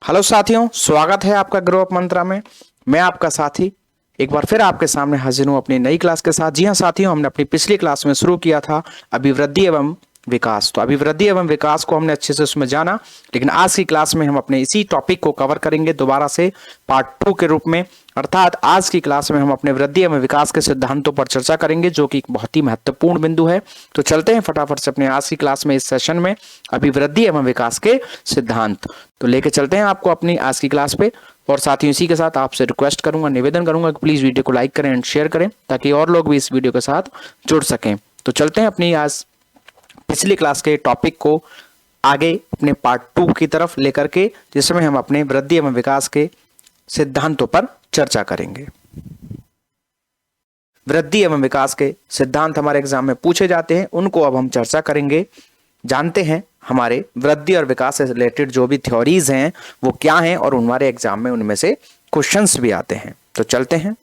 Hello साथियों, स्वागत है आपका ग्रो अप मंत्रा में। मैं आपका साथी एक बार फिर आपके सामने हाजिर हूं अपनी नई क्लास के साथ। जी हां साथियों, हमने अपनी पिछली क्लास में शुरू किया था अभिवृद्धि एवं विकास। तो अभिवृद्धि एवं विकास को हमने अच्छे से उसमें जाना, लेकिन आज की क्लास में हम अपने इसी टॉपिक को कवर करेंगे दोबारा से पार्ट 2 के रूप में। अर्थात आज की क्लास में हम अपने वृद्धि एवं विकास के सिद्धांतों पर चर्चा करेंगे, जो कि एक बहुत ही महत्वपूर्ण बिंदु है। तो चलते हैं फटाफट से अपने आज की क्लास में, इस सेशन में अभिवृद्धि एवं विकास के सिद्धांत तो लेके चलते हैं आपको अपनी आज की क्लास पे। और साथियों, इसी के साथ आपसे रिक्वेस्ट करूंगा, निवेदन करूंगा कि प्लीज वीडियो को लाइक करें एंड शेयर करें, ताकि और लोग भी इस वीडियो के साथ जुड़ सकें। तो चलते हैं अपनी आज पिछली क्लास के टॉपिक को आगे अपने पार्ट 2 की तरफ लेकर के, जिसमें हम अपने वृद्धि एवं विकास के सिद्धांतों पर चर्चा करेंगे। वृद्धि एवं विकास के सिद्धांत हमारे एग्जाम में पूछे जाते हैं, उनको अब हम चर्चा करेंगे। जानते हैं हमारे वृद्धि और विकास से रिलेटेड जो भी थ्योरीज हैं वो क्या हैं, और हमारे एग्जाम में उनमें से क्वेश्चंस भी आते हैं। तो चलते हैं।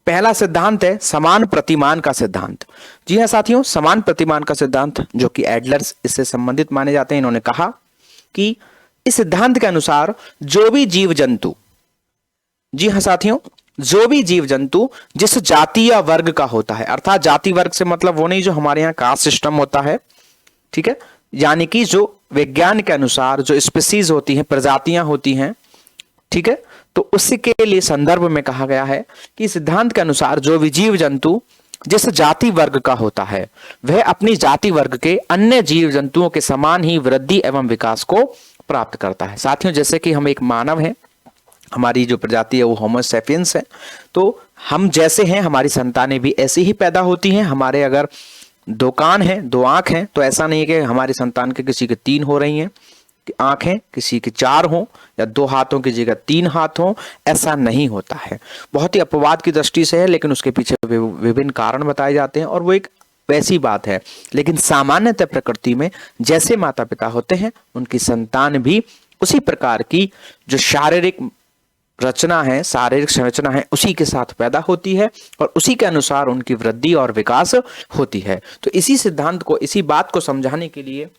पहला सिद्धांत है समान प्रतिमान का सिद्धांत। जी हां साथियों, समान प्रतिमान का सिद्धांत, जो कि एडलर्स इससे संबंधित माने जाते हैं। इन्होंने कहा कि इस सिद्धांत के अनुसार जो भी जीव जंतु, जी हां साथियों, जो भी जीव जंतु जिस जाति या वर्ग का होता है, अर्थात जाति वर्ग से मतलब वो नहीं जो हमारे यहाँ कास्ट सिस्टम होता है, ठीक है, यानी कि जो विज्ञान के अनुसार जो स्पीसीज होती हैं, प्रजातियां होती हैं, ठीक है, तो उसी के लिए संदर्भ में कहा गया है कि सिद्धांत के अनुसार जो भी जीव जंतु जिस जाति वर्ग का होता है, वह अपनी जाति वर्ग के अन्य जीव जंतुओं के समान ही वृद्धि एवं विकास को प्राप्त करता है। साथियों, जैसे कि हम एक मानव हैं, हमारी जो प्रजाति है वो होमो सैपियंस है, तो हम जैसे हैं हमारी संतानें भी ऐसी ही पैदा होती हैं। हमारे अगर 2 कान हैं, 2 आंख हैं, तो ऐसा नहीं है कि हमारी संतान के किसी के 3 हो रही हैं आंखें, किसी के 4 हों, या 2 हाथों की जगह 3 हाथ हों, ऐसा नहीं होता है। बहुत ही अपवाद की दृष्टि से है, लेकिन उसके पीछे विभिन्न कारण बताए जाते हैं, और वो एक वैसी बात है। लेकिन सामान्यतः प्रकृति में जैसे माता पिता होते हैं, उनकी संतान भी उसी प्रकार की जो शारीरिक रचना है, शारीरिक संरचना है, उसी के साथ पैदा होती है, और उसी के अनुसार उनकी वृद्धि और विकास होती है। तो इसी सिद्धांत को, इसी बात को समझाने के लिए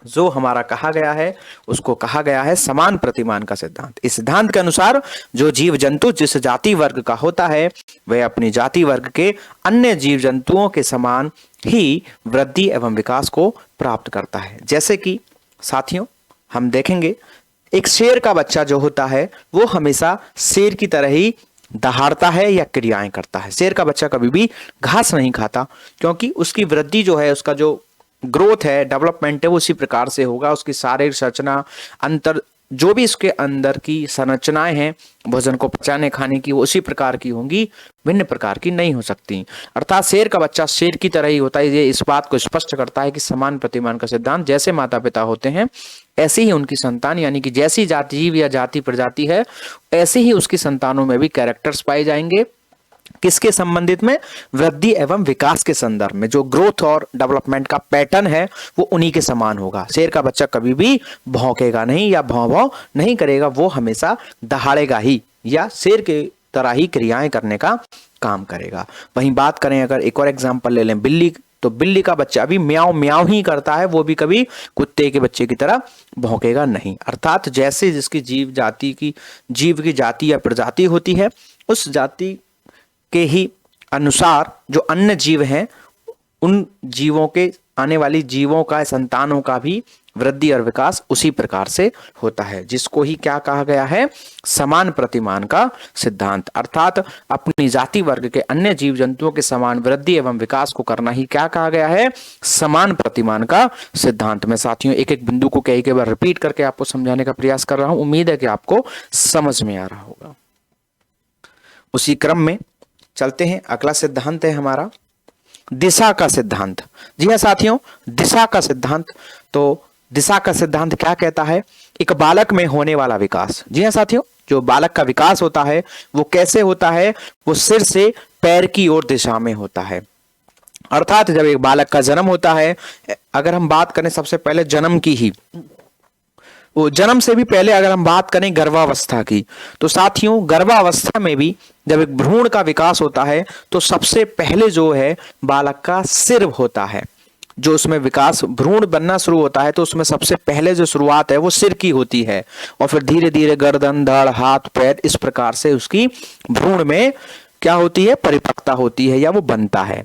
जो हमारा कहा गया है, उसको कहा गया है समान प्रतिमान का सिद्धांत। इस सिद्धांत के अनुसार जो जीव जंतु जिस जाति वर्ग का होता है, वह अपनी जाति वर्ग के अन्य जीव जंतुओं के समान ही वृद्धि एवं विकास को प्राप्त करता है। जैसे कि साथियों हम देखेंगे, एक शेर का बच्चा जो होता है वो हमेशा शेर की तरह ही दहाड़ता है या क्रियाएं करता है। शेर का बच्चा कभी भी घास नहीं खाता, क्योंकि उसकी वृद्धि जो है, उसका जो ग्रोथ है, डेवलपमेंट है, वो उसी प्रकार से होगा। उसकी शारीरिक संरचना, अंतर जो भी इसके अंदर की संरचनाएं हैं भोजन को पचाने खाने की, वो उसी प्रकार की होंगी, भिन्न प्रकार की नहीं हो सकती। अर्थात शेर का बच्चा शेर की तरह ही होता है। ये इस बात को स्पष्ट करता है कि समान प्रतिमान का सिद्धांत, जैसे माता पिता होते हैं ऐसे ही उनकी संतान, यानी कि जैसी जाति जीव या जाति प्रजाति है, ऐसे ही उसकी संतानों में भी कैरेक्टर्स पाए जाएंगे। किसके संबंधित में? वृद्धि एवं विकास के संदर्भ में। जो ग्रोथ और डेवलपमेंट का पैटर्न है वो उन्हीं के समान होगा। शेर का बच्चा कभी भी भौंकेगा नहीं या भौं भौं नहीं करेगा, वो हमेशा दहाड़ेगा ही या शेर के तरह ही क्रियाएं करने का काम करेगा। वहीं बात करें, अगर एक और एग्जांपल ले लें बिल्ली, तो बिल्ली का बच्चा भी म्याऊं म्याऊं ही करता है, वो भी कभी कुत्ते के बच्चे की तरह भौंकेगा नहीं। अर्थात जैसे जिसकी जीव की जाति या प्रजाति होती है, उस जाति के ही अनुसार जो अन्य जीव हैं, उन जीवों के आने वाली जीवों का, संतानों का भी वृद्धि और विकास उसी प्रकार से होता है, जिसको ही क्या कहा गया है? समान प्रतिमान का सिद्धांत। अर्थात अपनी जाति वर्ग के अन्य जीव जंतुओं के समान वृद्धि एवं विकास को करना ही क्या कहा गया है? समान प्रतिमान का सिद्धांत। मैं साथियों एक एक बिंदु को कई बार रिपीट करके आपको समझाने का प्रयास कर रहा हूं, उम्मीद है कि आपको समझ में आ रहा होगा। उसी क्रम में चलते हैं। अगला सिद्धांत है हमारा दिशा का सिद्धांत। जी हां साथियों, दिशा का सिद्धांत। तो दिशा का सिद्धांत क्या कहता है? एक बालक में होने वाला विकास। जी हां साथियों, जो बालक का विकास होता है वो कैसे होता है? वो सिर से पैर की ओर दिशा में होता है। अर्थात जब एक बालक का जन्म होता है, अगर हम बात करें सबसे पहले जन्म की ही, वो जन्म से भी पहले अगर हम बात करें गर्भावस्था की, तो साथियों गर्भावस्था में भी जब एक भ्रूण का विकास होता है, तो सबसे पहले जो है बालक का सिर होता है। जो उसमें विकास भ्रूण बनना शुरू होता है तो उसमें सबसे पहले जो शुरुआत है वो सिर की होती है और फिर धीरे धीरे गर्दन, धड़, हाथ, पैर, इस प्रकार से उसकी भ्रूण में क्या होती है, परिपक्वता होती है या वो बनता है।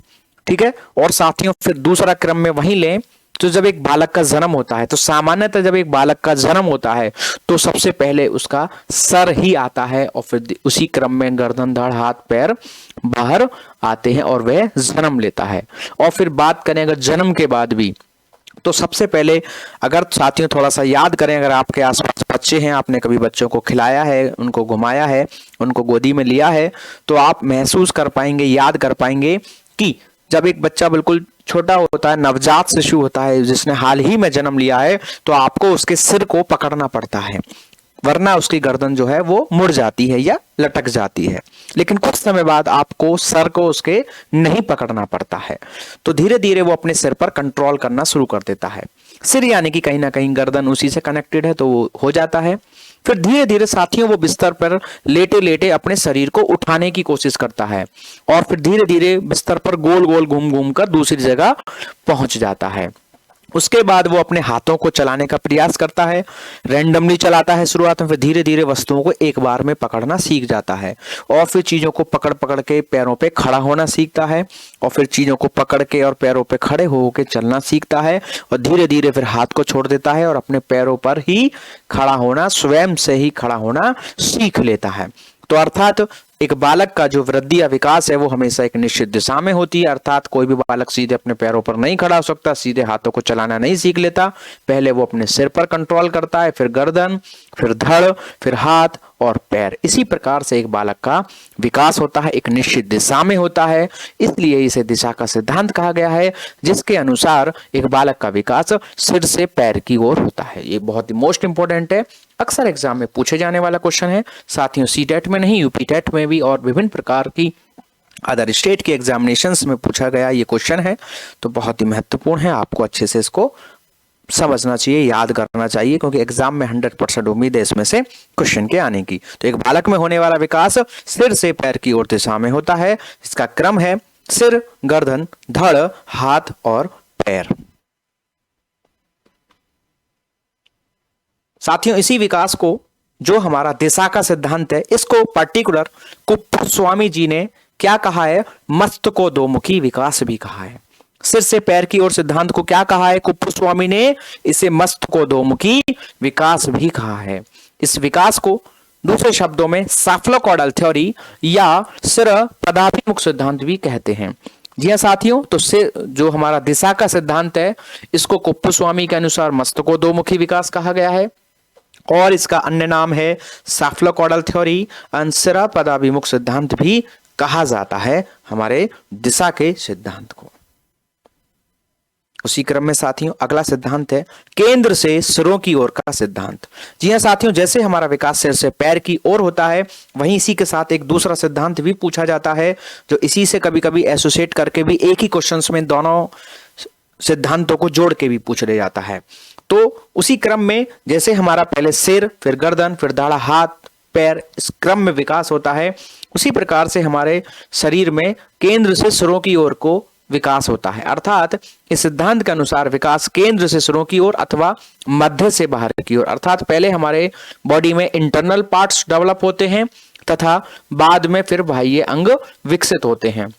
ठीक है। और साथियों फिर दूसरा क्रम में वहीं लें तो जब एक बालक का जन्म होता है तो सामान्यतः जब एक बालक का जन्म होता है तो सबसे पहले उसका सर ही आता है और फिर उसी क्रम में गर्दन, धड़, हाथ, पैर बाहर आते हैं और वह जन्म लेता है। और फिर बात करें अगर जन्म के बाद भी तो सबसे पहले अगर साथियों थोड़ा सा याद करें, अगर आपके आसपास बच्चे हैं, आपने कभी बच्चों को खिलाया है, उनको घुमाया है, उनको गोदी में लिया है, तो आप महसूस कर पाएंगे, याद कर पाएंगे कि जब एक बच्चा बिल्कुल छोटा होता है, नवजात शिशु होता है जिसने हाल ही में जन्म लिया है, तो आपको उसके सिर को पकड़ना पड़ता है, वरना उसकी गर्दन जो है वो मुड़ जाती है या लटक जाती है। लेकिन कुछ समय बाद आपको सर को उसके नहीं पकड़ना पड़ता है, तो धीरे धीरे वो अपने सिर पर कंट्रोल करना शुरू कर देता है। सिर यानी कि कहीं ना कहीं गर्दन उसी से कनेक्टेड है तो वो हो जाता है। फिर धीरे धीरे साथियों वो बिस्तर पर लेटे लेटे अपने शरीर को उठाने की कोशिश करता है और फिर धीरे धीरे बिस्तर पर गोल गोल घूम घूम कर दूसरी जगह पहुंच जाता है। उसके बाद वो अपने हाथों को चलाने का प्रयास करता है, रैंडमली चलाता है शुरुआत में, फिर धीरे धीरे वस्तुओं को एक बार में पकड़ना सीख जाता है और फिर चीजों को पकड़ पकड़ के पैरों पे खड़ा होना सीखता है और फिर चीजों को पकड़ के और पैरों पे खड़े होकर चलना सीखता है और धीरे धीरे फिर हाथ को छोड़ देता है और अपने पैरों पर ही खड़ा होना, स्वयं से ही खड़ा होना सीख लेता है। तो अर्थात एक बालक का जो वृद्धि या विकास है वो हमेशा एक निश्चित दिशा में होती है। अर्थात कोई भी बालक सीधे अपने पैरों पर नहीं खड़ा हो सकता, सीधे हाथों को चलाना नहीं सीख लेता। पहले वो अपने सिर पर कंट्रोल करता है, फिर गर्दन, फिर धड़, फिर हाथ और पैर। इसी प्रकार से एक बालक का विकास होता है, एक निश्चित दिशा में होता है। इसलिए इसे दिशा का सिद्धांत कहा गया है, जिसके अनुसार एक बालक का विकास सिर से पैर की ओर होता है। ये बहुत ही मोस्ट इंपोर्टेंट है, अक्सर एग्जाम में पूछे जाने वाला क्वेश्चन है साथियों। सीटेट में नहीं, यूपी टेट में भी और विभिन्न प्रकार की अदर स्टेट के एग्जामिनेशंस में पूछा गया ये क्वेश्चन है, तो बहुत ही महत्वपूर्ण है। आपको अच्छे से इसको समझना चाहिए, याद करना चाहिए, क्योंकि एग्जाम में 100% उम्मीद है इसमें से क्वेश्चन के आने की। तो एक बालक में होने वाला विकास सिर से पैर की ओर दिशा में होता है। इसका क्रम है सिर, गर्दन, धड़, हाथ और पैर। साथियों इसी विकास को जो हमारा दिशा का सिद्धांत है, इसको पर्टिकुलर कुप्पस्वामी जी ने क्या कहा है, मस्तकोदोमुखी विकास भी कहा है। सिर से पैर की ओर सिद्धांत को क्या कहा है कुप्पस्वामी ने, इसे मस्तकोदोमुखी विकास भी कहा है। इस विकास को दूसरे शब्दों में सेफलोकॉर्डल थ्योरी या सिर पदाभिमुख सिद्धांत भी कहते हैं। जी हाँ साथियों, तो से जो हमारा दिशा का सिद्धांत है इसको कुप्पस्वामी के अनुसार मस्तकोदोमुखी विकास कहा गया है और इसका अन्य नाम है सेफलोकॉर्डल थ्योरी एंड सिर पदाभिमुख सिद्धांत भी कहा जाता है हमारे दिशा के सिद्धांत को। उसी क्रम में साथियों अगला सिद्धांत है केंद्र से सिरों की ओर का सिद्धांत। जी हाँ साथियों, जैसे हमारा विकास सिर से पैर की ओर होता है, वहीं इसी के साथ एक दूसरा सिद्धांत भी पूछा जाता है, जो इसी से कभी कभी एसोसिएट करके भी एक ही क्वेश्चंस में दोनों सिद्धांतों को जोड़ के भी पूछ लिया जाता है। तो उसी क्रम में जैसे हमारा पहले सिर, फिर गर्दन, फिर दाढ़ा, हाथ, पैर, इस क्रम में विकास होता है, उसी प्रकार से हमारे शरीर में केंद्र से सिरों की ओर को विकास होता है। अर्थात इस सिद्धांत के अनुसार विकास केंद्र से सिरों की ओर अथवा मध्य से बाहर की ओर, अर्थात पहले हमारे बॉडी में इंटरनल पार्ट्स डेवलप होते हैं तथा बाद में फिर बाह्य अंग विकसित होते हैं।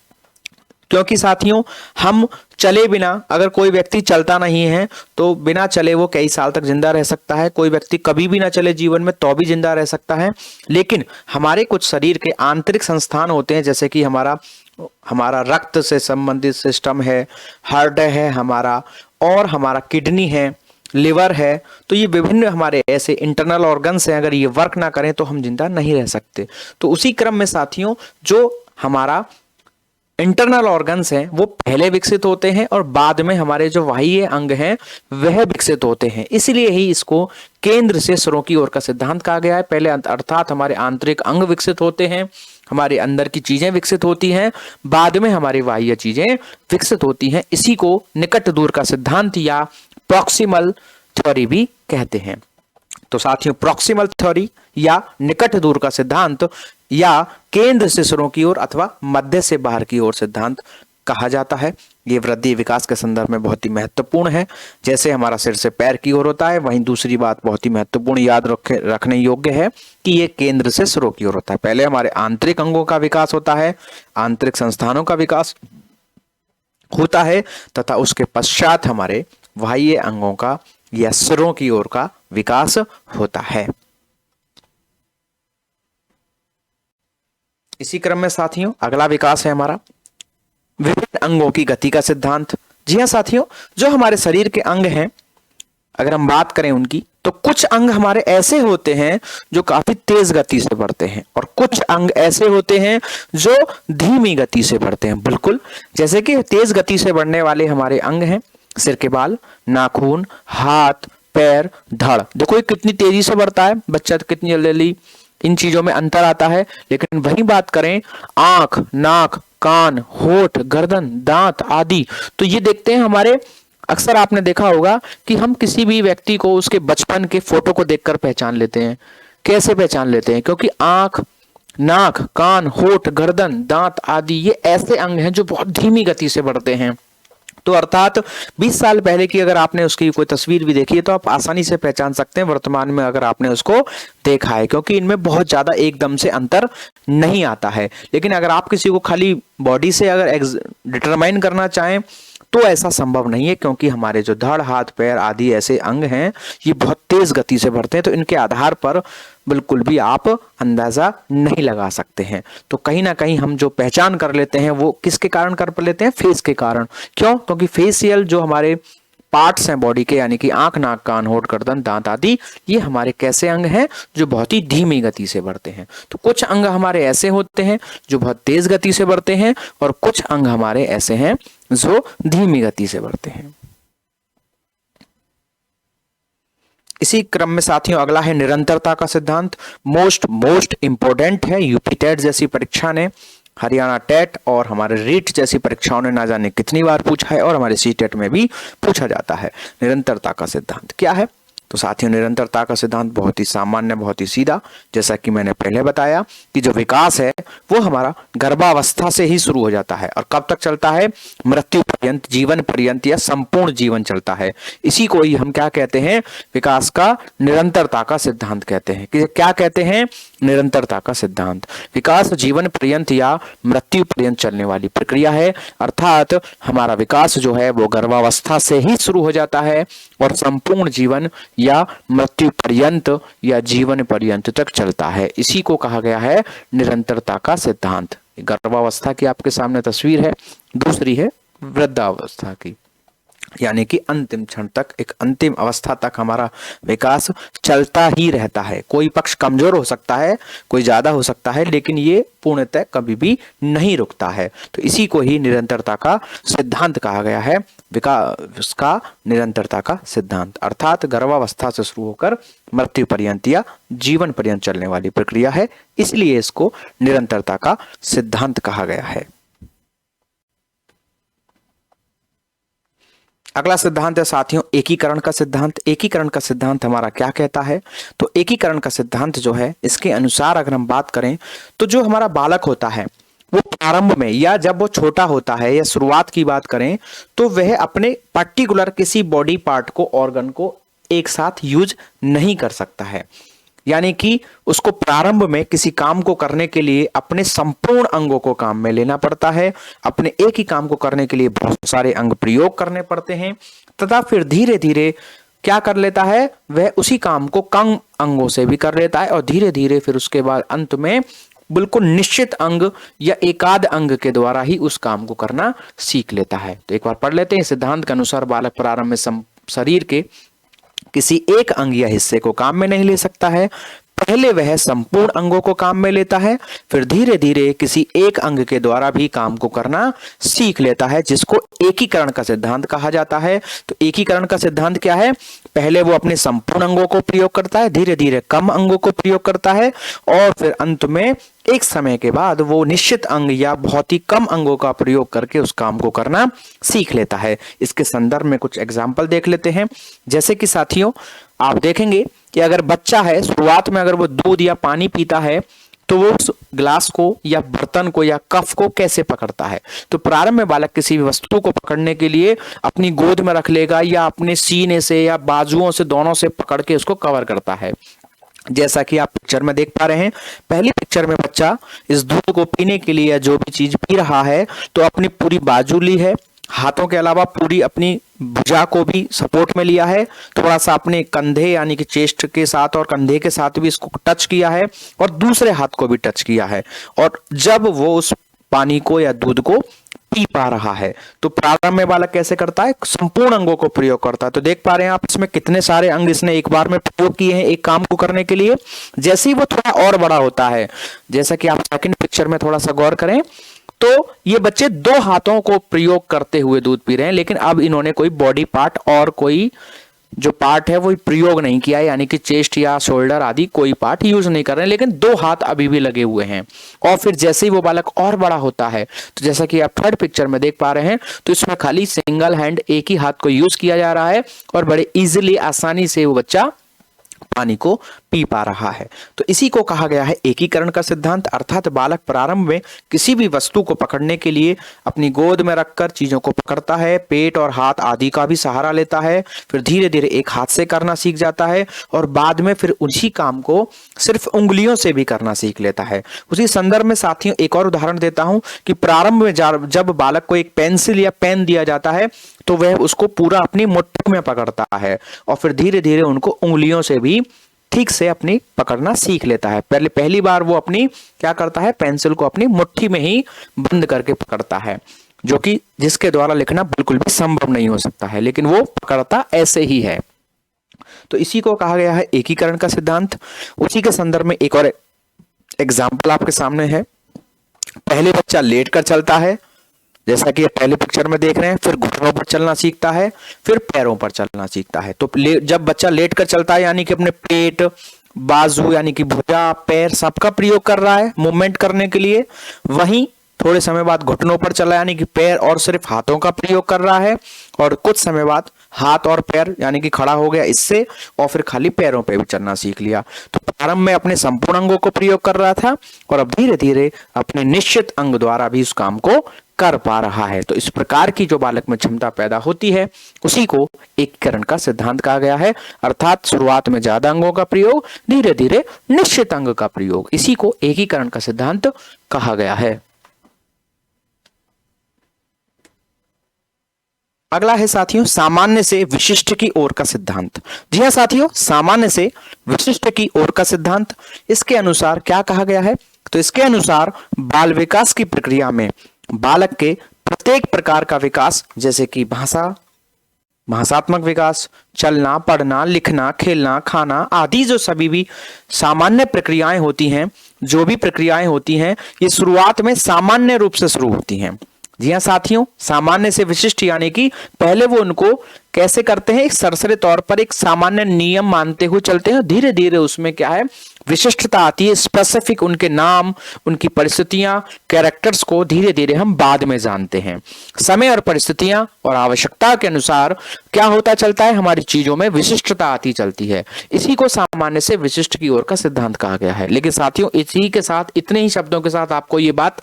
क्योंकि साथियों हम चले बिना, अगर कोई व्यक्ति चलता नहीं है तो बिना चले वो कई साल तक जिंदा रह सकता है। कोई व्यक्ति कभी भी ना चले जीवन में तो भी जिंदा रह सकता है। लेकिन हमारे कुछ शरीर के आंतरिक संस्थान होते हैं, जैसे कि हमारा रक्त से संबंधित सिस्टम है, हार्ट है हमारा, और हमारा किडनी है, लिवर है। तो ये विभिन्न हमारे ऐसे इंटरनल ऑर्गन्स हैं, अगर ये वर्क ना करें तो हम जिंदा नहीं रह सकते। तो उसी क्रम में साथियों जो हमारा इंटरनल ऑर्गन्स हैं वो पहले विकसित होते हैं और बाद में हमारे जो बाह्य अंग हैं वह विकसित होते हैं। इसलिए ही इसको केंद्र से सिरों की ओर का सिद्धांत कहा गया है। पहले अर्थात हमारे आंतरिक अंग विकसित होते हैं, हमारे अंदर की चीजें विकसित होती हैं, बाद में हमारी बाह्य चीजें विकसित होती हैं। इसी को निकट दूर का सिद्धांत या प्रॉक्सिमल थ्योरी भी कहते हैं। तो साथियों प्रॉक्सिमल थ्योरी या निकट दूर का सिद्धांत या केंद्र से सिरों की ओर अथवा मध्य से बाहर की ओर सिद्धांत कहा जाता है। ये वृद्धि विकास के संदर्भ में बहुत ही महत्वपूर्ण है। जैसे हमारा सिर से पैर की ओर होता है, वहीं दूसरी बात बहुत ही महत्वपूर्ण याद रखने योग्य है कि ये केंद्र से सिरों की ओर होता है। पहले हमारे आंतरिक अंगों का विकास होता है, आंतरिक संस्थानों का विकास होता है, तथा उसके पश्चात हमारे बाह्य अंगों का या सिरों की ओर का विकास होता है। इसी क्रम में साथियों अगला विकास है हमारा विभिन्न अंगों की गति का सिद्धांत। जी हाँ साथियों, जो हमारे शरीर के अंग हैं, अगर हम बात करें उनकी, तो कुछ अंग हमारे ऐसे होते हैं जो काफी तेज गति से बढ़ते हैं और कुछ अंग ऐसे होते हैं जो धीमी गति से बढ़ते हैं। बिल्कुल, जैसे कि तेज गति से बढ़ने वाले हमारे अंग हैं सिर के बाल, नाखून, हाथ, पैर, धड़। देखो ये कितनी तेजी से बढ़ता है, बच्चा कितनी जल्दी, इन चीजों में अंतर आता है। लेकिन वही बात करें आंख, नाक, कान, होठ, गर्दन, दांत आदि, तो ये देखते हैं हमारे, अक्सर आपने देखा होगा कि हम किसी भी व्यक्ति को उसके बचपन के फोटो को देखकर पहचान लेते हैं। कैसे पहचान लेते हैं? क्योंकि आंख, नाक, कान, होठ, गर्दन, दांत आदि ये ऐसे अंग हैं जो बहुत धीमी गति से बढ़ते हैं। तो अर्थात 20 साल पहले की अगर आपने उसकी कोई तस्वीर भी देखी है तो आप आसानी से पहचान सकते हैं वर्तमान में अगर आपने उसको देखा है, क्योंकि इनमें बहुत ज्यादा एकदम से अंतर नहीं आता है। लेकिन अगर आप किसी को खाली बॉडी से अगर डिटरमाइन करना चाहें तो ऐसा संभव नहीं है, क्योंकि हमारे जो धड़, हाथ, पैर आदि ऐसे अंग हैं ये बहुत तेज गति से बढ़ते हैं, तो इनके आधार पर बिल्कुल भी आप अंदाजा नहीं लगा सकते हैं। तो कहीं ना कहीं हम जो पहचान कर लेते हैं वो किसके कारण कर लेते हैं? फेस के कारण। क्यों? क्योंकि फेशियल जो हमारे पार्ट्स हैं बॉडी के, यानी कि आंख, नाक, कान, होठ, गर्दन, दांत आदि, ये हमारे कैसे अंग हैं जो बहुत ही धीमी गति से बढ़ते हैं। तो कुछ अंग हमारे ऐसे होते हैं जो बहुत तेज गति से बढ़ते हैं और कुछ अंग हमारे ऐसे हैं जो धीमी गति से बढ़ते हैं। इसी क्रम में साथियों अगला है निरंतरता का सिद्धांत। मोस्ट इंपोर्टेंट है। यूपी टेट जैसी परीक्षा ने, हरियाणा टेट और हमारे रीट जैसी परीक्षाओं ने ना जाने कितनी बार पूछा है, और हमारे सी टेट में भी पूछा जाता है। निरंतरता का सिद्धांत क्या है? तो साथियों निरंतरता का सिद्धांत बहुत ही सामान्य, बहुत ही सीधा, जैसा कि मैंने पहले बताया कि जो विकास है वो हमारा गर्भावस्था से ही शुरू हो जाता है और कब तक चलता है? मृत्यु पर्यंत, जीवन पर्यंत या संपूर्ण जीवन चलता है। इसी को ही हम क्या कहते हैं? विकास का निरंतरता का सिद्धांत कहते हैं। कि क्या कहते हैं? निरंतरता का सिद्धांत। विकास जीवन पर्यंत या मृत्यु पर्यंत चलने वाली प्रक्रिया है, अर्थात हमारा विकास जो है वो गर्भावस्था से ही शुरू हो जाता है और संपूर्ण जीवन या मृत्यु पर्यंत या जीवन पर्यंत तक चलता है। इसी को कहा गया है निरंतरता का सिद्धांत। गर्भावस्था की आपके सामने तस्वीर है, दूसरी है वृद्धावस्था की, यानी कि अंतिम क्षण तक, एक अंतिम अवस्था तक हमारा विकास चलता ही रहता है। कोई पक्ष कमजोर हो सकता है, कोई ज्यादा हो सकता है, लेकिन ये पूर्णतः कभी भी नहीं रुकता है। तो इसी को ही निरंतरता का सिद्धांत कहा गया है। विकास का निरंतरता का सिद्धांत अर्थात गर्भावस्था से शुरू होकर मृत्यु पर्यंत या जीवन पर्यंत चलने वाली प्रक्रिया है, इसलिए इसको निरंतरता का सिद्धांत कहा गया है। अगला सिद्धांत है साथियों एकीकरण का सिद्धांत। एकीकरण का सिद्धांत हमारा क्या कहता है? तो एकीकरण का सिद्धांत जो है, इसके अनुसार अगर हम बात करें तो जो हमारा बालक होता है वो प्रारंभ में या जब वो छोटा होता है या शुरुआत की बात करें तो वह अपने पर्टिकुलर किसी बॉडी पार्ट को, ऑर्गन को एक साथ यूज नहीं कर सकता है। यानी कि उसको प्रारंभ में किसी काम को करने के लिए अपने संपूर्ण अंगों को काम में लेना पड़ता है। अपने एक ही काम को करने के लिए बहुत सारे अंग प्रयोग करने पड़ते हैं, तथा फिर धीरे धीरे क्या कर लेता है? वह उसी काम को कम अंगों से भी कर लेता है और धीरे धीरे फिर उसके बाद अंत में बिल्कुल निश्चित अंग या एकाध अंग के द्वारा ही उस काम को करना सीख लेता है। तो एक बार पढ़ लेते हैं। सिद्धांत के अनुसार बालक प्रारंभ में शरीर के किसी एक अंग या हिस्से को काम में नहीं ले सकता है। पहले वह संपूर्ण अंगों को काम में लेता है, फिर धीरे धीरे किसी एक अंग के द्वारा भी काम को करना सीख लेता है, जिसको एकीकरण का सिद्धांत कहा जाता है। तो एकीकरण का सिद्धांत क्या है? पहले वो अपने संपूर्ण अंगों को प्रयोग करता है, धीरे धीरे कम अंगों को प्रयोग करता है और फिर अंत में एक समय के बाद वो निश्चित अंग या बहुत ही कम अंगों का प्रयोग करके उस काम को करना सीख लेता है। इसके संदर्भ में कुछ एग्जाम्पल देख लेते हैं। जैसे कि साथियों आप देखेंगे कि अगर बच्चा है, शुरुआत में अगर वो दूध या पानी पीता है तो वो उस ग्लास को या बर्तन को या कप को कैसे पकड़ता है। तो प्रारंभ में बालक किसी भी वस्तु को पकड़ने के लिए अपनी गोद में रख लेगा या अपने सीने से या बाजुओं से, दोनों से पकड़ के उसको कवर करता है। जैसा कि आप पिक्चर में देख पा रहे हैं, पहली पिक्चर में बच्चा इस दूध को पीने के लिए या जो भी चीज पी रहा है तो अपनी पूरी बाजू ली है, हाथों के अलावा पूरी अपनी भुजा को भी सपोर्ट में लिया है, थोड़ा सा अपने कंधे यानी कि चेस्ट के साथ और कंधे के साथ भी इसको टच किया है और दूसरे हाथ को भी टच किया है। और जब वो उस पानी को या दूध को पी पा रहा है तो प्रारंभ में बालक कैसे करता है, संपूर्ण अंगों को प्रयोग करता है। तो देख पा रहे हैं आप इसमें कितने सारे अंग इसने एक बार में प्रयोग किए हैं एक काम को करने के लिए। जैसे ही वो थोड़ा और बड़ा होता है, जैसा कि आप सेकंड पिक्चर में थोड़ा सा गौर करें, तो ये बच्चे दो हाथों को प्रयोग करते हुए दूध पी रहे हैं, लेकिन अब इन्होंने कोई बॉडी पार्ट और कोई जो पार्ट है वो प्रयोग नहीं किया है, यानी कि चेस्ट या शोल्डर आदि कोई पार्ट यूज नहीं कर रहे हैं, लेकिन दो हाथ अभी भी लगे हुए हैं। और फिर जैसे ही वो बालक और बड़ा होता है, तो जैसा कि आप थर्ड पिक्चर में देख पा रहे हैं, तो इसमें खाली सिंगल हैंड एक ही हाथ को यूज किया जा रहा है और बड़े इजीली आसानी से वो बच्चा पानी को पी पा रहा है। तो इसी को कहा गया है एकीकरण का सिद्धांत, अर्थात बालक प्रारंभ में किसी भी वस्तु को पकड़ने के लिए अपनी गोद में रखकर चीजों को पकड़ता है, पेट और हाथ आदि का भी सहारा लेता है, फिर धीरे धीरे एक हाथ से करना सीख जाता है और बाद में फिर उसी काम को सिर्फ उंगलियों से भी करना सीख लेता है। उसी संदर्भ में साथियों एक और उदाहरण देता हूं कि प्रारंभ में जब बालक को एक पेंसिल या पेन दिया जाता है तो वह उसको पूरा अपनी मुट्ठी में पकड़ता है और फिर धीरे धीरे उनको उंगलियों से भी ठीक से अपनी पकड़ना सीख लेता है। पहली बार वो अपनी क्या करता है, पेंसिल को अपनी मुट्ठी में ही बंद करके पकड़ता है, जो कि जिसके द्वारा लिखना बिल्कुल भी संभव नहीं हो सकता है, लेकिन वो पकड़ता ऐसे ही है। तो इसी को कहा गया है एकीकरण का सिद्धांत। उसी के संदर्भ में एक और एग्जाम्पल आपके सामने है। पहले बच्चा लेट कर चलता है, जैसा कि पहले पिक्चर में देख रहे हैं, फिर घुटनों पर चलना सीखता है, फिर पैरों पर चलना सीखता है। तो जब बच्चा लेट कर चलता है यानी कि अपने पेट, बाजू यानी कि भुजा, पैर सबका प्रयोग कर रहा है मूवमेंट करने के लिए। वहीं थोड़े समय बाद घुटनों पर चला यानी कि पैर और सिर्फ हाथों का प्रयोग कर रहा है, और कुछ समय बाद हाथ और पैर यानी कि खड़ा हो गया इससे और फिर खाली पैरों पे भी चलना सीख लिया। तो प्रारंभ में अपने संपूर्ण अंगों को प्रयोग कर रहा था और अब धीरे धीरे अपने निश्चित अंग द्वारा भी उस काम को कर पा रहा है। तो इस प्रकार की जो बालक में क्षमता पैदा होती है उसी को एकीकरण का सिद्धांत कहा गया है, अर्थात शुरुआत में ज्यादा अंगों का प्रयोग, धीरे धीरे निश्चित अंग का प्रयोग, इसी को एकीकरण का सिद्धांत कहा गया है। अगला है साथियों सामान्य से विशिष्ट की ओर का सिद्धांत। जी हां साथियों, सामान्य से विशिष्ट की ओर का सिद्धांत, इसके अनुसार क्या कहा गया है, तो इसके अनुसार बाल विकास की प्रक्रिया में बालक के प्रत्येक प्रकार का विकास, जैसे कि भाषात्मक विकास, चलना, पढ़ना, लिखना, खेलना, खाना आदि जो सभी भी सामान्य प्रक्रियाएं होती हैं, जो भी प्रक्रियाएं होती हैं, ये शुरुआत में सामान्य रूप से शुरू होती हैं। जी हां साथियों, सामान्य से विशिष्ट यानी कि पहले वो उनको कैसे करते हैं, एक सरसरी तौर पर एक सामान्य नियम मानते हुए चलते हैं, धीरे धीरे उसमें क्या है विशिष्टता आती है, स्पेसिफिक उनके नाम, उनकी परिस्थितियां, कैरेक्टर्स को धीरे धीरे हम बाद में जानते हैं। समय और परिस्थितियां और आवश्यकता के अनुसार क्या होता चलता है, हमारी चीजों में विशिष्टता आती चलती है। इसी को सामान्य से विशिष्ट की ओर का सिद्धांत कहा गया है। लेकिन साथियों इसी के साथ, इतने ही शब्दों के साथ आपको ये बात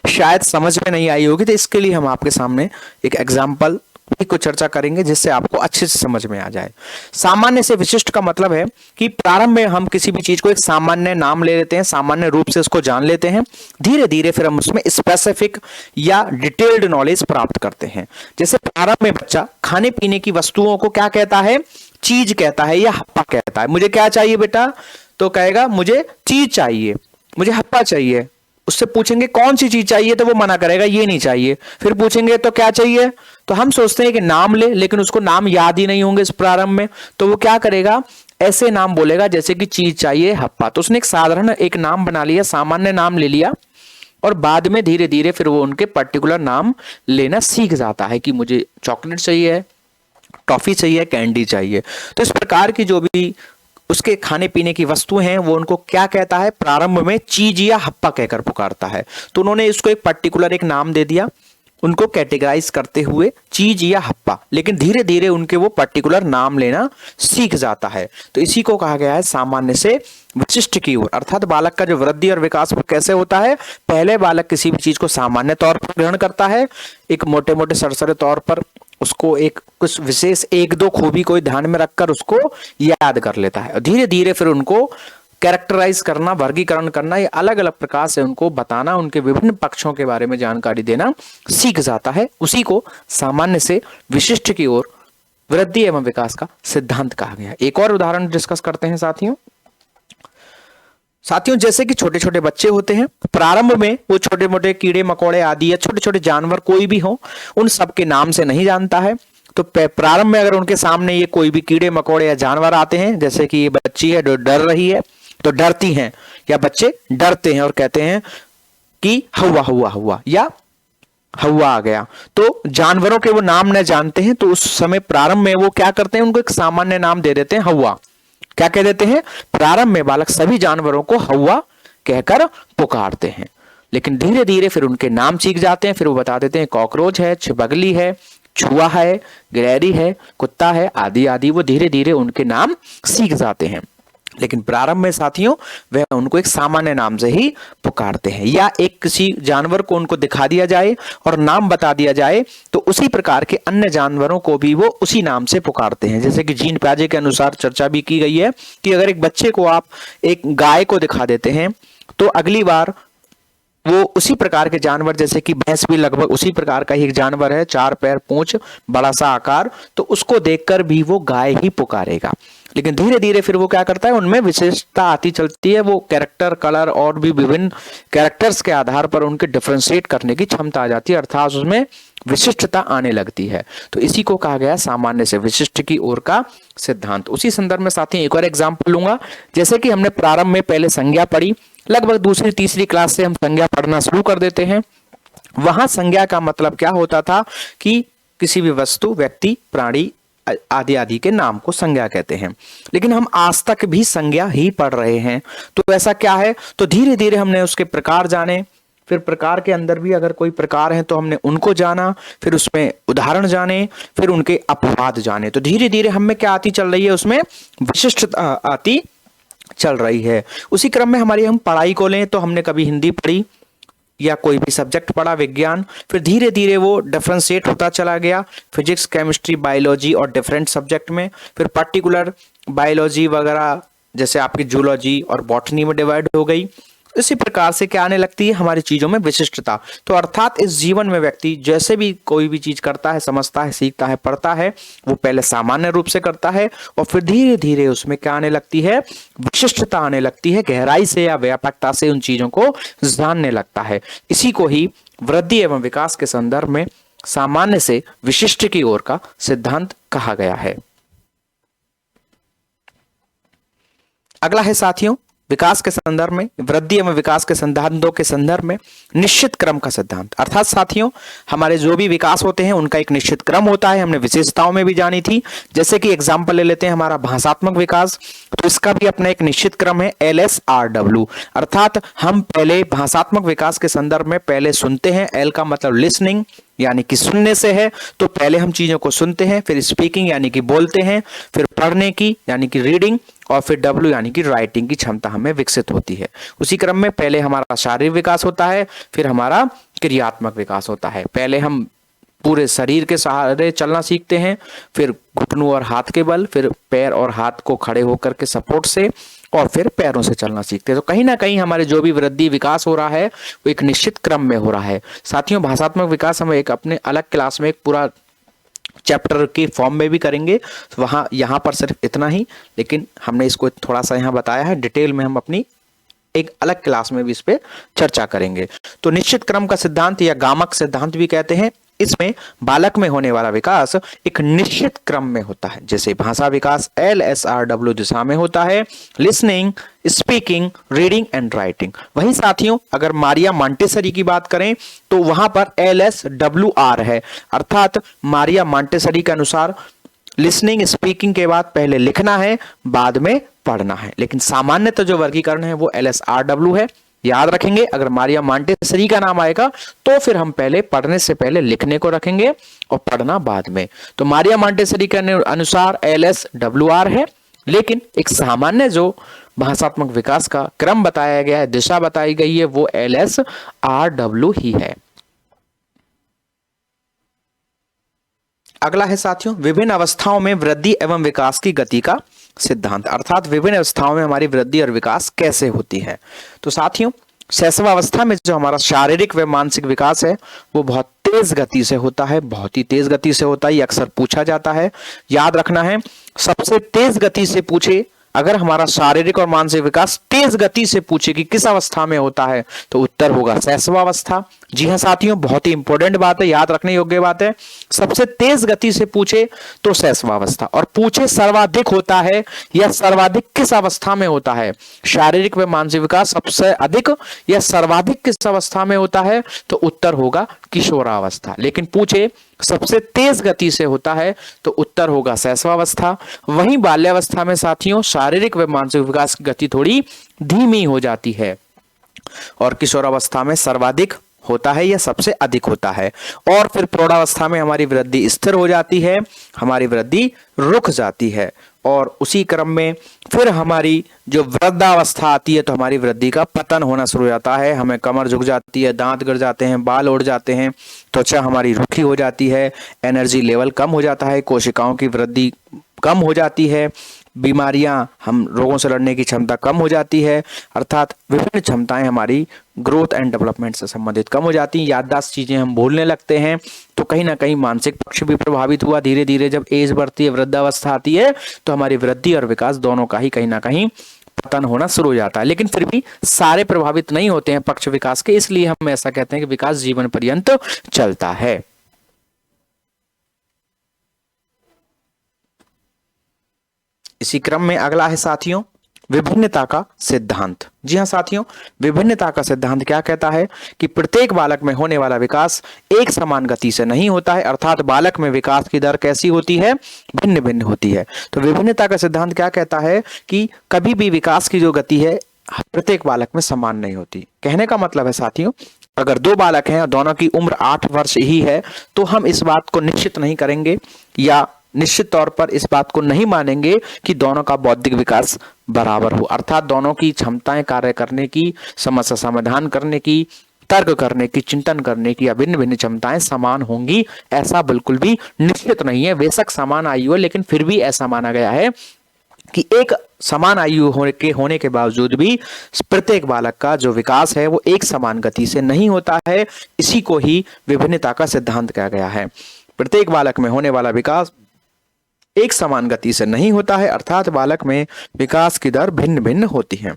शायद समझ में नहीं आई होगी, तो इसके लिए हम आपके सामने एक एग्जाम्पल को चर्चा करेंगे जिससे आपको अच्छे से समझ में आ जाए। सामान्य से विशिष्ट का मतलब है कि प्रारंभ में हम किसी भी चीज को एक सामान्य नाम ले लेते हैं, सामान्य रूप से उसको जान लेते हैं, धीरे धीरे फिर हम उसमें स्पेसिफिक या डिटेल्ड नॉलेज प्राप्त करते हैं। जैसे प्रारंभ में बच्चा खाने पीने की वस्तुओं को क्या कहता है, चीज कहता है या हप्पा कहता है। मुझे क्या चाहिए बेटा, तो कहेगा मुझे चीज चाहिए, मुझे हप्पा चाहिए। उससे पूछेंगे कौन सी चीज चाहिए तो वो मना करेगा ये नहीं चाहिए। फिर पूछेंगे तो क्या चाहिए, तो हम सोचते हैं कि नाम ले, लेकिन उसको नाम याद ही नहीं होंगे इस प्रारंभ में, तो वो क्या करेगा ऐसे नाम बोलेगा जैसे कि चीज चाहिए हप्पा। तो उसने एक साधारण एक नाम बना लिया, सामान्य नाम ले लिया, और बाद में धीरे धीरे फिर वो उनके पर्टिकुलर नाम लेना सीख जाता है कि मुझे चॉकलेट चाहिए, टॉफी चाहिए, कैंडी चाहिए। तो इस प्रकार की जो भी उसके खाने पीने की वस्तुएं हैं वो उनको क्या कहता है, प्रारंभ में चीज या हप्पा कहकर पुकारता है। तो उन्होंने इसको एक पर्टिकुलर एक नाम दे दिया, उनको कैटेगराइज करते हुए चीज या हप्पा, लेकिन धीरे धीरे उनके वो पर्टिकुलर नाम लेना सीख जाता है। तो इसी को कहा गया है सामान्य से विशिष्ट की ओर। अर्थात बालक का जो वृद्धि और विकास वो कैसे होता है, पहले बालक किसी भी चीज को सामान्य तौर पर ग्रहण करता है, एक मोटे मोटे सरसरे तौर पर उसको एक कुछ विशेष एक दो खूबी को ध्यान में रखकर उसको याद कर लेता है, और धीरे धीरे फिर उनको कैरेक्टराइज करना, वर्गीकरण करना, या अलग अलग प्रकार से उनको बताना, उनके विभिन्न पक्षों के बारे में जानकारी देना सीख जाता है। उसी को सामान्य से विशिष्ट की ओर वृद्धि एवं विकास का सिद्धांत कहा गया। एक और उदाहरण डिस्कस करते हैं साथियों, जैसे कि छोटे छोटे बच्चे होते हैं, प्रारंभ में वो छोटे मोटे कीड़े मकोड़े आदि या छोटे छोटे जानवर कोई भी हो, उन सब के नाम से नहीं जानता है। तो प्रारंभ में अगर उनके सामने ये कोई भी कीड़े मकोड़े या जानवर आते हैं, जैसे कि ये बच्ची है जो डर रही है, तो डरती हैं, या बच्चे डरते हैं और कहते हैं कि हवा हुआ हुआ या हवा आ गया, तो जानवरों के वो नाम न जानते हैं, तो उस समय प्रारंभ में वो क्या करते हैं, उनको एक सामान्य नाम दे देते हैं, हवा। क्या कह देते हैं, प्रारंभ में बालक सभी जानवरों को हवा कहकर पुकारते हैं, लेकिन धीरे धीरे फिर उनके नाम सीख जाते हैं। फिर वो बता देते हैं कॉकरोच है, छिपकली है, चूहा है, गिलहरी है, कुत्ता है, आदि आदि। वो धीरे धीरे उनके नाम सीख जाते हैं, लेकिन प्रारंभ में साथियों वह उनको एक सामान्य नाम से ही पुकारते हैं, या एक किसी जानवर को उनको दिखा दिया जाए और नाम बता दिया जाए तो उसी प्रकार के अन्य जानवरों को भी वो उसी नाम से पुकारते हैं। जैसे कि जीन पियाजे के अनुसार चर्चा भी की गई है कि अगर एक बच्चे को आप एक गाय को दिखा देते हैं तो अगली बार वो उसी प्रकार के जानवर, जैसे कि भैंस भी लगभग उसी प्रकार का ही एक जानवर है, 4 पैर, पूंछ, बड़ा सा आकार, तो उसको देखकर भी वो गाय ही पुकारेगा। लेकिन धीरे धीरे फिर वो क्या करता है, उनमें विशेषता आती चलती है, वो कैरेक्टर, कलर और भी विभिन्न कैरेक्टर्स के आधार पर उनके डिफरेंशिएट करने की क्षमता आ जाती है, अर्थात उसमें विशिष्टता आने लगती है। तो इसी को कहा गया सामान्य से विशिष्ट की ओर का सिद्धांत। उसी संदर्भ में साथ ही एक और एग्जाम्पल लूंगा। जैसे कि हमने प्रारंभ में पहले संज्ञा पढ़ी, लगभग दूसरी तीसरी क्लास से हम संज्ञा पढ़ना शुरू कर देते हैं। वहां संज्ञा का मतलब क्या होता था कि किसी भी वस्तु, व्यक्ति, प्राणी आदि आदि के नाम को संज्ञा कहते हैं, लेकिन हम आज तक भी संज्ञा ही पढ़ रहे हैं। तो ऐसा क्या है, तो धीरे धीरे हमने उसके प्रकार जाने, फिर प्रकार के अंदर भी अगर कोई प्रकार है तो हमने उनको जाना, फिर उसमें उदाहरण जाने, फिर उनके अपवाद जाने। तो धीरे धीरे हमें क्या आती चल रही है, उसमें विशिष्टता आती चल रही है। उसी क्रम में हमारी हम पढ़ाई को लें तो हमने कभी हिंदी पढ़ी या कोई भी सब्जेक्ट पढ़ा, विज्ञान, फिर धीरे धीरे वो डिफरेंशिएट होता चला गया, फिजिक्स, केमिस्ट्री, बायोलॉजी और डिफरेंट सब्जेक्ट में, फिर पर्टिकुलर बायोलॉजी वगैरह जैसे आपकी जूलॉजी और बॉटनी में डिवाइड हो गई। इसी प्रकार से क्या आने लगती है, हमारी चीजों में विशिष्टता। तो अर्थात इस जीवन में व्यक्ति जैसे भी कोई भी चीज करता है, समझता है, सीखता है, पढ़ता है, वो पहले सामान्य रूप से करता है और फिर धीरे धीरे उसमें क्या आने लगती है, विशिष्टता आने लगती है, गहराई से या व्यापकता से उन चीजों को जानने लगता है। इसी को ही वृद्धि एवं विकास के संदर्भ में सामान्य से विशिष्ट की ओर का सिद्धांत कहा गया है। अगला है साथियों, विकास के संदर्भ में, वृद्धि एवं विकास के सिद्धांतों के संदर्भ में निश्चित क्रम का सिद्धांत। अर्थात साथियों हमारे जो भी विकास होते हैं उनका एक निश्चित क्रम होता है, हमने विशेषताओं में भी जानी थी। जैसे कि एग्जाम्पल ले लेते हैं हमारा भाषात्मक विकास, तो इसका भी अपना एक निश्चित क्रम है, LSRW। अर्थात हम पहले भाषात्मक विकास के संदर्भ में पहले सुनते हैं, L का मतलब लिसनिंग यानी कि सुनने से है, तो पहले हम चीजों को सुनते हैं, फिर स्पीकिंग यानी कि बोलते हैं, फिर पढ़ने की यानी कि रीडिंग, और फिर W यानी कि राइटिंग की क्षमता हमें विकसित होती है। उसी क्रम में पहले हमारा शारीरिक विकास होता है, फिर हमारा क्रियात्मक विकास होता है। पहले हम पूरे शरीर के सहारे चलना सीखते हैं, फिर घुटनों और हाथ के बल, फिर पैर और हाथ को खड़े होकर के सपोर्ट से, और फिर पैरों से चलना सीखते हैं। तो कहीं ना कहीं हमारे जो भी वृद्धि विकास हो रहा है वो एक निश्चित क्रम में हो रहा है। साथियों भाषात्मक विकास हम एक अपने अलग क्लास में एक पूरा चैप्टर के फॉर्म में भी करेंगे, वहां यहाँ पर सिर्फ इतना ही, लेकिन हमने इसको थोड़ा सा यहाँ बताया है, डिटेल में हम अपनी एक अलग क्लास में भी इस पे चर्चा करेंगे। तो निश्चित क्रम का सिद्धांत या गामक सिद्धांत भी कहते हैं, इसमें बालक में होने वाला विकास एक निश्चित क्रम में होता है। जैसे भाषा विकास LSRW दिशा में होता है, listening, speaking, reading and writing. वहीं साथियों अगर मारिया मॉन्टेसरी की बात करें तो वहां पर LSWR है, अर्थात मारिया मॉन्टेसरी के अनुसार लिसनिंग, स्पीकिंग के बाद पहले लिखना है, बाद में पढ़ना है। लेकिन सामान्यतः जो वर्गीकरण है वो LSRW है। याद रखेंगे, अगर मारिया मॉन्टेसरी का नाम आएगा तो फिर हम पहले पढ़ने से पहले लिखने को रखेंगे और पढ़ना बाद में। तो मारिया मॉन्टेसरी के अनुसार LSWR है, लेकिन एक सामान्य जो भाषात्मक विकास का क्रम बताया गया है, दिशा बताई गई है, वो LSRW ही है। अगला है साथियों, विभिन्न अवस्थाओं में वृद्धि एवं विकास की गति का सिद्धांत, अर्थात विभिन्न अवस्थाओं में हमारी वृद्धि और विकास कैसे होती है। तो साथियों, शैशवावस्था में जो हमारा शारीरिक व मानसिक विकास है वो बहुत तेज गति से होता है, बहुत ही तेज गति से होता है, ये अक्सर पूछा जाता है। याद रखना है, सबसे तेज गति से पूछे अगर हमारा शारीरिक और मानसिक विकास तेज गति से पूछे कि किस अवस्था में होता है तो उत्तर होगा शैशवावस्था। जी हाँ साथियों, बहुत ही इंपॉर्टेंट बात है, याद रखने योग्य बात है। सबसे तेज गति से पूछे तो शैशवावस्था, और पूछे सर्वाधिक होता है या सर्वाधिक किस अवस्था में होता है, शारीरिक व मानसिक विकास सबसे अधिक या सर्वाधिक किस अवस्था में होता है तो उत्तर होगा किशोरावस्था। लेकिन पूछे सबसे तेज गति से होता है तो उत्तर होगा शैशवावस्था। वहीं बाल्यावस्था में साथियों शारीरिक व मानसिक विकास की गति थोड़ी धीमी हो जाती है, और किशोरावस्था में सर्वाधिक होता है या सबसे अधिक होता है, और फिर प्रौढ़ावस्था में हमारी वृद्धि स्थिर हो जाती है, हमारी वृद्धि रुक जाती है, और उसी क्रम में फिर हमारी जो वृद्धावस्था आती है तो हमारी वृद्धि का पतन होना शुरू हो जाता है, हमें कमर झुक जाती है, दांत गिर जाते हैं, बाल उड़ जाते हैं, त्वचा हमारी रूखी हो जाती है, एनर्जी लेवल कम हो जाता है, कोशिकाओं की वृद्धि कम हो जाती है, बीमारियां, हम रोगों से लड़ने की क्षमता कम हो जाती है, अर्थात विभिन्न क्षमताएं हमारी ग्रोथ एंड डेवलपमेंट से संबंधित कम हो जाती हैं, याददाश्त चीजें हम भूलने लगते हैं। तो कहीं ना कहीं मानसिक पक्ष भी प्रभावित हुआ। धीरे धीरे जब एज बढ़ती है, वृद्धावस्था आती है तो हमारी वृद्धि और विकास दोनों का ही कहीं ना कहीं पतन होना शुरू हो जाता है। लेकिन फिर भी सारे प्रभावित नहीं होते हैं पक्ष विकास के, इसलिए हम ऐसा कहते हैं कि विकास जीवन पर्यंत चलता है। इसी क्रम में अगला है साथियों विभिन्नता का सिद्धांत। जी हाँ साथियों, विभिन्नता का सिद्धांत क्या कहता है कि प्रत्येक बालक में होने वाला विकास एक समान गति से नहीं होता है, अर्थात बालक में विकास की दर कैसी होती है, भिन्न भिन्न होती है। तो विभिन्नता का सिद्धांत क्या कहता है कि कभी भी विकास की जो गति है प्रत्येक बालक में समान नहीं होती। कहने का मतलब है साथियों, अगर दो बालक हैं और दोनों की उम्र 8 वर्ष ही है तो हम इस बात को निश्चित नहीं करेंगे या निश्चित तौर पर इस बात को नहीं मानेंगे कि दोनों का बौद्धिक विकास बराबर हो, अर्थात दोनों की क्षमताएं कार्य करने की, समस्या समाधान करने की, तर्क करने की, चिंतन करने की या भिन्न भिन्न क्षमताएं समान होंगी, ऐसा बिल्कुल भी निश्चित नहीं है। बेशक समान आयु है, लेकिन फिर भी ऐसा माना गया है कि एक समान आयु होने के बावजूद भी प्रत्येक बालक का जो विकास है वो एक समान गति से नहीं होता है। इसी को ही विभिन्नता का सिद्धांत कहा गया है। प्रत्येक बालक में होने वाला विकास एक समान गति से नहीं होता है, अर्थात बालक में विकास की दर भिन्न भिन्न होती है।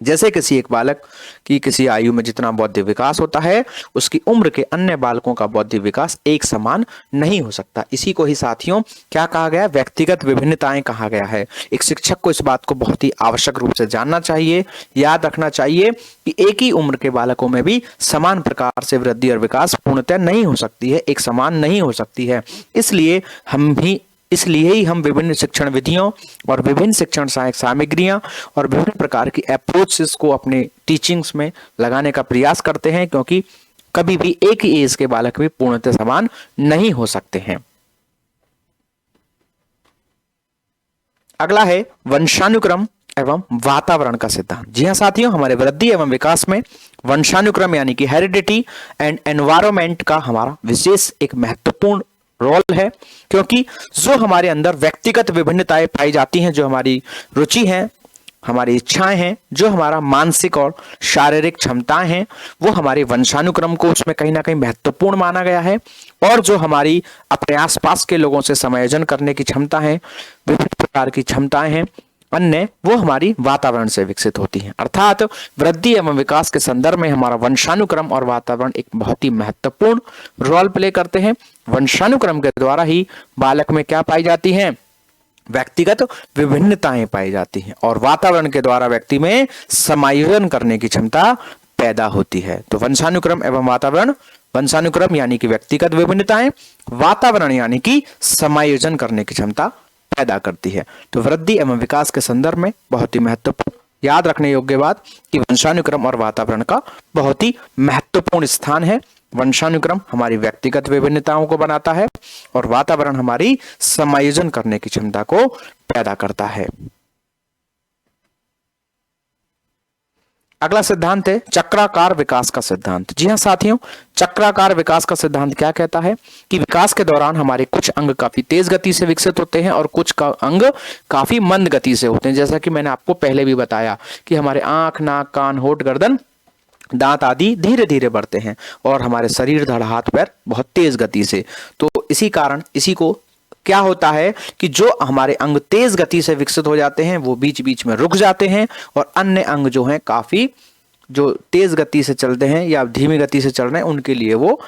जैसे किसी एक बालक की किसी आयु में जितना बौद्धिक विकास होता है उसकी उम्र के अन्य बालकों का बौद्धिक विकास एक समान नहीं हो सकता। इसी को ही साथियों क्या कहा गया, व्यक्तिगत विभिन्नताएं कहा गया है। एक शिक्षक को इस बात को बहुत ही आवश्यक रूप से जानना चाहिए, याद रखना चाहिए कि एक ही उम्र के बालकों में भी समान प्रकार से वृद्धि और विकास पूर्णतः नहीं हो सकती है, एक समान नहीं हो सकती है। इसलिए ही हम विभिन्न शिक्षण विधियों और विभिन्न शिक्षण सहायक सामग्रियां और विभिन्न प्रकार की अप्रोचेस को अपने टीचिंग्स में लगाने का प्रयास करते हैं, क्योंकि कभी भी एक ही एज के बालक भी पूर्णतः समान नहीं हो सकते हैं। अगला है वंशानुक्रम एवं वातावरण का सिद्धांत। जी हाँ साथियों, हमारे वृद्धि एवं विकास में वंशानुक्रम यानी कि हेरिडिटी एंड एनवायरमेंट का हमारा विशेष एक महत्वपूर्ण रोल है, क्योंकि जो हमारे अंदर व्यक्तिगत विभिन्नताएं पाई जाती हैं, जो हमारी रुचि है, हमारी इच्छाएं हैं, जो हमारा मानसिक और शारीरिक क्षमताएं हैं, वो हमारे वंशानुक्रम को उसमें कहीं ना कहीं महत्वपूर्ण माना गया है। और जो हमारी अपने आसपास के लोगों से समायोजन करने की क्षमता है, विभिन्न प्रकार की क्षमताएं हैं अन्य, वो हमारी वातावरण से विकसित होती हैं। अर्थात वृद्धि एवं विकास के संदर्भ में हमारा वंशानुक्रम और वातावरण एक बहुत ही महत्वपूर्ण रोल प्ले करते हैं। वंशानुक्रम के द्वारा ही बालक में क्या पाई जाती है, व्यक्तिगत विभिन्नताएं पाई जाती हैं, और वातावरण के द्वारा व्यक्ति में समायोजन करने की क्षमता पैदा होती है। तो वंशानुक्रम एवं वातावरण, वंशानुक्रम यानी कि व्यक्तिगत विभिन्नताएं, वातावरण यानी कि समायोजन करने की क्षमता पैदा करती है। तो वृद्धि एवं विकास के संदर्भ में बहुत ही महत्वपूर्ण याद रखने योग्य बात कि वंशानुक्रम और वातावरण का बहुत ही महत्वपूर्ण स्थान है। वंशानुक्रम हमारी व्यक्तिगत विभिन्नताओं को बनाता है और वातावरण हमारी समायोजन करने की क्षमता को पैदा करता है। अगला सिद्धांत है चक्राकार विकास का सिद्धांत। जी हाँ साथियों, चक्राकार विकास का सिद्धांत क्या कहता है कि विकास के दौरान हमारे कुछ अंग काफी तेज गति से विकसित होते हैं और कुछ अंग काफी मंद गति से होते हैं। जैसा कि मैंने आपको पहले भी बताया कि हमारे आंख, नाक, कान, होठ, गर्दन, दांत आदि धीरे धीरे बढ़ते हैं और हमारे शरीर, धड़, हाथ, पैर बहुत तेज गति से। तो इसी कारण इसी को क्या होता है कि जो हमारे अंग तेज गति से विकसित हो जाते हैं वो बीच बीच में रुक जाते हैं और अन्य अंग जो हैं काफी जो तेज गति से चलते हैं या धीमी गति से चल रहे हैं उनके लिए वो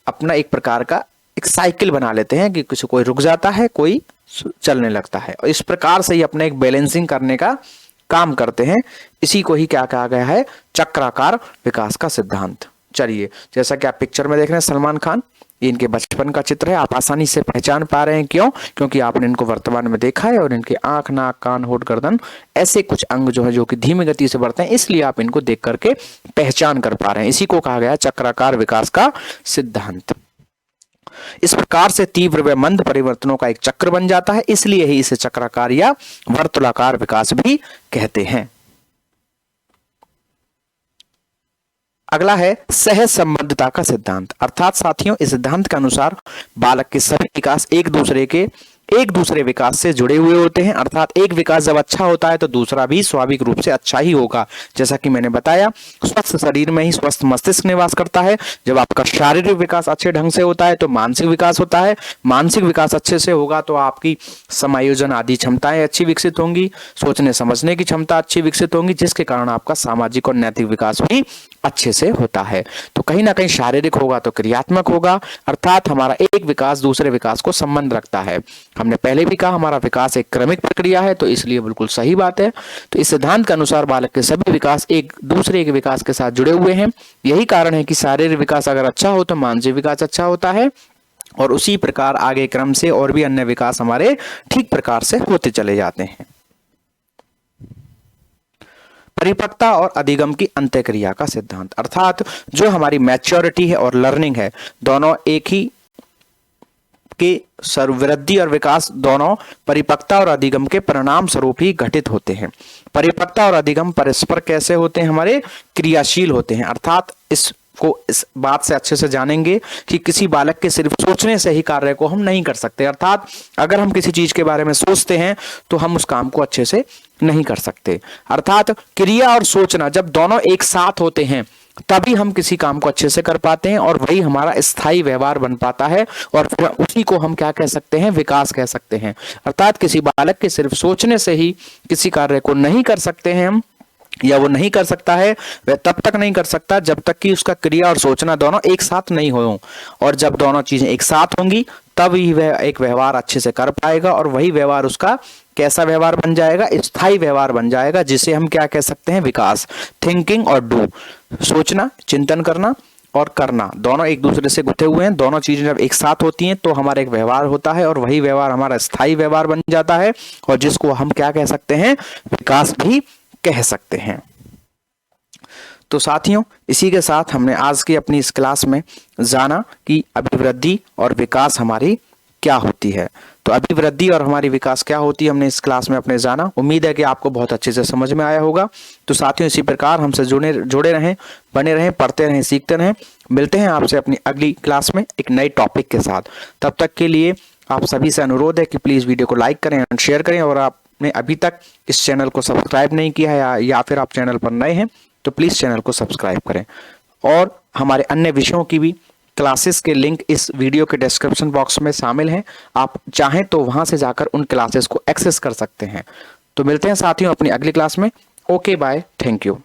अपना एक प्रकार का एक साइकिल बना लेते हैं कि किसी कोई रुक जाता है, कोई चलने लगता है और इस प्रकार से ही अपने एक बैलेंसिंग करने का काम करते हैं। इसी को ही क्या कहा गया है, चक्राकार विकास का सिद्धांत। चलिए, जैसा कि आप पिक्चर में देख रहे हैं सलमान खान, ये इनके बचपन का चित्र है। आप आसानी से पहचान पा रहे हैं, क्यों? क्योंकि आपने इनको वर्तमान में देखा है और इनके आंख, नाक, कान, होठ, गर्दन ऐसे कुछ अंग जो है जो कि धीमी गति से बढ़ते हैं, इसलिए आप इनको देख करके पहचान कर पा रहे हैं। इसी को कहा गया चक्राकार विकास का सिद्धांत। इस प्रकार से तीव्र व मंद परिवर्तनों का एक चक्र बन जाता है, इसलिए ही इसे चक्राकार या वर्तुलाकार विकास भी कहते हैं। अगला है सहज संबद्धता का सिद्धांत। अर्थात साथियों, इस सिद्धांत के अनुसार बालक के सभी विकास एक दूसरे विकास से जुड़े हुए होते हैं। अर्थात एक विकास जब अच्छा होता है तो दूसरा भी स्वाभाविक रूप से अच्छा ही होगा। जैसा कि मैंने बताया, स्वस्थ शरीर में ही स्वस्थ मस्तिष्क निवास करता है। जब आपका शारीरिक विकास अच्छे ढंग से होता है तो मानसिक विकास होता है। मानसिक विकास अच्छे से होगा तो आपकी समायोजन आदि क्षमताएं अच्छी विकसित होंगी, सोचने समझने की क्षमता अच्छी विकसित होंगी, जिसके कारण आपका सामाजिक और नैतिक विकास भी अच्छे से होता है। तो कहीं ना कहीं शारीरिक होगा तो क्रियात्मक होगा, अर्थात हमारा एक विकास दूसरे विकास को संबंध रखता है। हमने पहले भी कहा हमारा विकास एक क्रमिक प्रक्रिया है, तो इसलिए बिल्कुल सही बात है। तो इस सिद्धांत के अनुसार बालक के सभी विकास एक दूसरे के विकास के साथ जुड़े हुए हैं। यही कारण है कि शारीरिक विकास अगर अच्छा हो तो मानसिक विकास अच्छा होता है और उसी प्रकार आगे क्रम से और भी अन्य विकास हमारे ठीक प्रकार से होते चले जाते हैं। परिपक्वता और अधिगम की अंत्यक्रिया का सिद्धांत। अर्थात जो हमारी मैच्योरिटी है और लर्निंग है, दोनों एक ही के सर्ववृद्धि और विकास दोनों परिपक्वता और अधिगम के परिणाम स्वरूप ही घटित होते हैं। परिपक्वता और अधिगम परस्पर कैसे होते हैं, हमारे क्रियाशील होते हैं। अर्थात इस बात से अच्छे से जानेंगे कि किसी बालक के सिर्फ सोचने से ही कार्य को हम नहीं कर सकते। अर्थात अगर हम किसी चीज के बारे में सोचते हैं तो हम उस काम को अच्छे से नहीं कर सकते। अर्थात क्रिया और सोचना जब दोनों एक साथ होते हैं तभी हम किसी काम को अच्छे से कर पाते हैं और वही हमारा स्थायी व्यवहार बन पाता है और फिर उसी को हम क्या कह सकते हैं, विकास कह सकते हैं। अर्थात किसी बालक के सिर्फ सोचने से ही किसी कार्य को नहीं कर सकते हैं हम, या वो नहीं कर सकता है, वह तब तक नहीं कर सकता जब तक कि उसका क्रिया और सोचना दोनों एक साथ नहीं हो। और जब दोनों चीजें एक साथ होंगी तब ही वह एक व्यवहार अच्छे से कर पाएगा और वही व्यवहार उसका कैसा व्यवहार बन जाएगा, स्थायी व्यवहार बन जाएगा, जिसे हम क्या कह सकते हैं, विकास। थिंकिंग और डू, सोचना, चिंतन करना और करना दोनों एक दूसरे से गुथे हुए हैं। दोनों चीजें जब एक साथ होती हैं तो हमारा एक व्यवहार होता है और वही व्यवहार हमारा स्थायी व्यवहार बन जाता है और जिसको हम क्या कह सकते हैं, विकास भी कह सकते हैं। तो साथियों, इसी के साथ हमने आज की अपनी इस क्लास में जाना कि अभिवृद्धि और विकास हमारी क्या होती है। तो अभिवृद्धि और हमारी विकास क्या होती है हमने इस क्लास में अपने जाना। उम्मीद है कि आपको बहुत अच्छे से समझ में आया होगा। तो साथियों, इसी प्रकार हमसे जुड़े रहें, बने रहें, पढ़ते रहें, सीखते रहें। मिलते हैं आपसे अपनी अगली क्लास में एक नए टॉपिक के साथ। तब तक के लिए आप सभी से अनुरोध है कि प्लीज़ वीडियो को लाइक करें और शेयर करें। और आपने अभी तक इस चैनल को सब्सक्राइब नहीं किया है या फिर आप चैनल पर नए हैं तो प्लीज़ चैनल को सब्सक्राइब करें। और हमारे अन्य विषयों की भी क्लासेस के लिंक इस वीडियो के डिस्क्रिप्शन बॉक्स में शामिल हैं। आप चाहें तो वहां से जाकर उन क्लासेस को एक्सेस कर सकते हैं। तो मिलते हैं साथियों अपनी अगली क्लास में। Okay, bye, thank you.